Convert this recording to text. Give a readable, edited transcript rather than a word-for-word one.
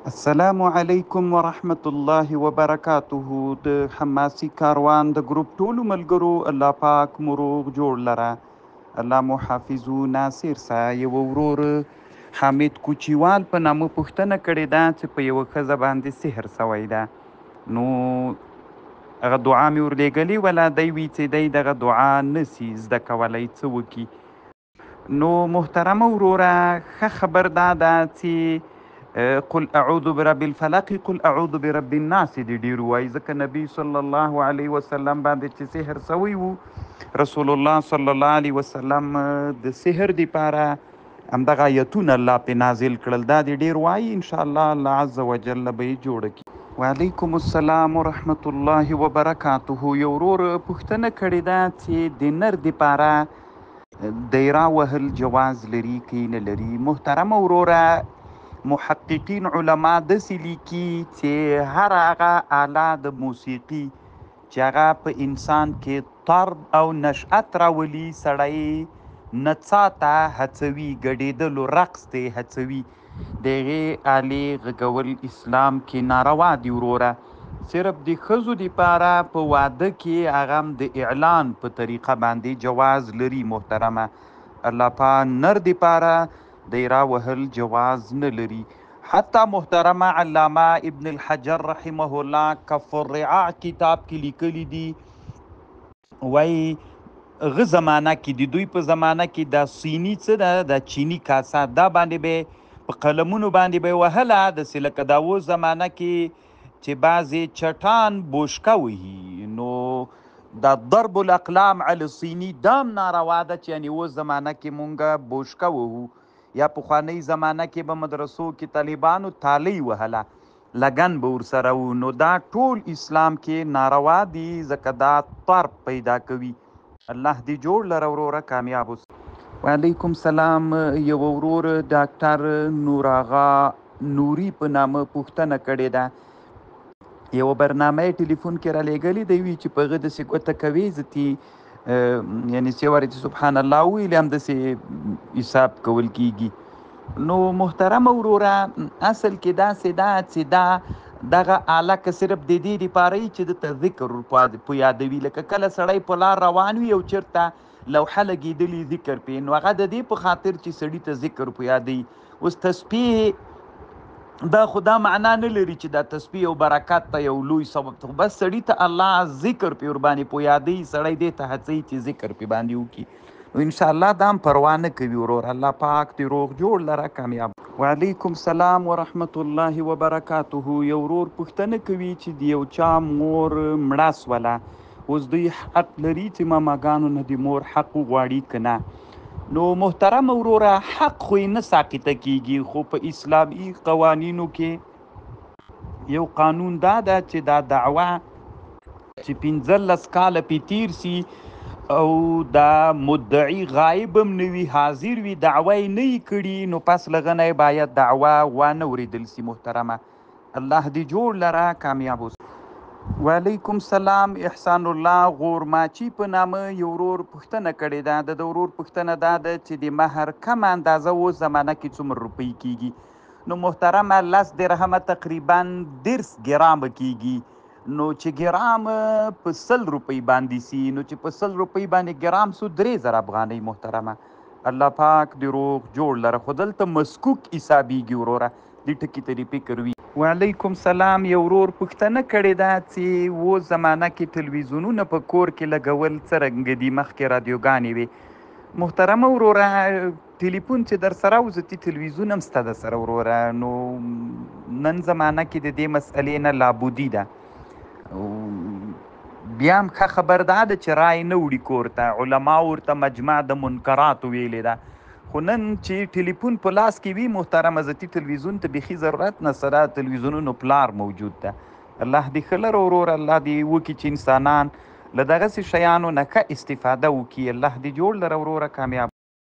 السلام علیکم ورحمت الله وبرکاته. د حماسي کاروان د ګروپ ټولو ملګرو الله پاک مو روغ جوړ لره. الله مو حافظو ناصر سا یو ورور حامد کوچیوال په نامه پوښتنه کړې ده چې په یوه ښځه باندې سحر سوی ده. نو هغه دعا مې ورلیږلې وله، دی وی چې دی دغه دعا نسي زده کولی، څه وکړي؟ نو محترمه وروره، ښه خبر دا ده چې قل اعوذ برب الفلق قل اعوذ برب الناس دې ډېر ووایي، ځکه نبی صلی الله علیه وسلم باندې چې سحر سوی و، رسول الله صلی الله علیه وسلم د سحر دپاره همدغه آیتونه الله پې نازل کړل. دا دې ډېر وایي، انشاءالله الله عز وجل به یې جوړه کړي. وعلیکم السلام ورحمت الله وبرکاته. یو ورور پوښتنه کړې ده چې د نر دپاره دیره وهل جواز لري که نه لري؟ محترمه وروره، محققین علما داسې لیکي چې هر هغه آله د موسیقي چې هغه په انسان کې طرب او نشأت راولي، سړی نڅا ته هڅوي، ګډېدلو رقص ته هڅوي، د هغې آلې غږول اسلام کې ناروا دي وروره. صرف د ښځو دپاره په واده کې هغه هم د اعلان په طریقه باندې جواز لري. محترمه، الله پاک نر دپاره دیره وهل جواز نه لري. حتی محترمه علامه ابن الحجر رحمه الله کف الرعاع کتاب کې لیکلی دي، وایي هغه زمانه کې د دوی په زمانه کې دا سینی څه ده، د چینی کاسه، دا باندې به په قلمونو باندې به وهله، داسې لکه دا اوس زمانه کې چې بعضې چټان بوشکه وهي. نو دا ضرب الاقلام علی الصینی دام ناروا ده، چې یعنې اوس زمانه کې مونږ بوشکه وهو، یا پخوانۍ زمانه کې به مدرسو کې طالبانو تالی وهله، لګن به ورسره و. نو دا ټول اسلام کې ناروا دي، ځکه دا طرب پیدا کوي. الله دې جوړ لره وروره، کامیاب اوسه. وعلیکم سلام. یو ورور ډاکټر نور آغا نوري په نامه پوښتنه کړې ده. یوه برنامه یې ټلیفون کې رالیږلې، دی وایي چې په هغه داسې ګوته کوي زتي یعنې څې وارې چې سبحان الله وویلې همداسې حساب کول کېږي. نو محترمه وروره، اصل کې داسې ده چې دا دغه آله که صرف د دې دپاره وي چې دته ذکر په یادوي، لکه کله سړی په لار روان وي او چېرته لوحه لګېدلې ذکر پې، نو هغه د دې په خاطر چې سړي ته ذکر په یادوي. اوس تسبیح دا خو دا معنا نه لري چې دا تسبیح او برکت ته یو لوی سبب ته، بس سړي ته الله ذکر پې ورباندې په یادوي، سړی دې ته هڅوي چې ذکر پې باندې وکړي. نو انشاءالله دا هم پروا نه کوي ورور. الله پاک دې روغ جوړ لره، کامیاب. وعلیکم سلام ورحمت الله وبرکاته. یو ورور پوښتنه کوي چې د یو چا مور مړه سوله، اوس دوی حق لري چې ماماګانو نه د مور حق وغواړي که نه؟ نو محترمه وروره، حق خو یې نه ساقطه کېږي، خو په اسلامي قوانینو کې یو قانون دا ده چې دا دعوه چې 15 کاله پې تیر سي او دا مدعي غایب هم نه وي، حاضر وي، دعوه یې نه یې کړي، نو پس له هغه نه باید دعوه وانه اورېدل سي. محترمه، الله دې جوړ لره، کامیاب اوسه. وعلیکم سلام. احسان الله غورماچي په نامه یو ورور پوښتنه کړې ده. د ورور پوښتنه دا ده چې د مهر کم اندازه اوس زمانه کې څومره روپۍ کېږي؟ نو محترمه 10 درهمه تقریبا 10 ګرامه کېږي. نو چې ګرام په 100 روپۍ باندې سي، نو چې په 100 روپۍ باندې ګرام سو 3000 افغانۍ. محترمه، الله پاک دې روغ جوړ لره، خو دلته مسکوک حسابېږي وروره، دې ټکي ته دې فکر وي. وعلیکم سلام. یو ورور پوښتنه کړې ده چې اوس زمانه کې تلویزیونونه په کور کې لګول څرنګه دي؟ مخکې رادیوګانې وې. محترمه وروره، ټلیفون چې در سره وزتي تلویزیون هم سته در سره وروره، نو نن زمانه کې د دې مسئلې نه لابودي ده. بیا هم ښه خبر دا ده چې رای نه وړي کور ته، علما ورته مجمع د منکراتو ویلې ده. خو نن چې ټلیفون په لاس کې وي محترمه، ذاتي تلویزیون ته بیخي ضرورت نه، سره تلویزیونونو پلار موجود ده. الله دې ښه لره ورور، الله دې وکړي چې انسانان له دغسې شیانو نه ښه استفاده وکړي. الله دې جوړ لره وروره، کامیاب.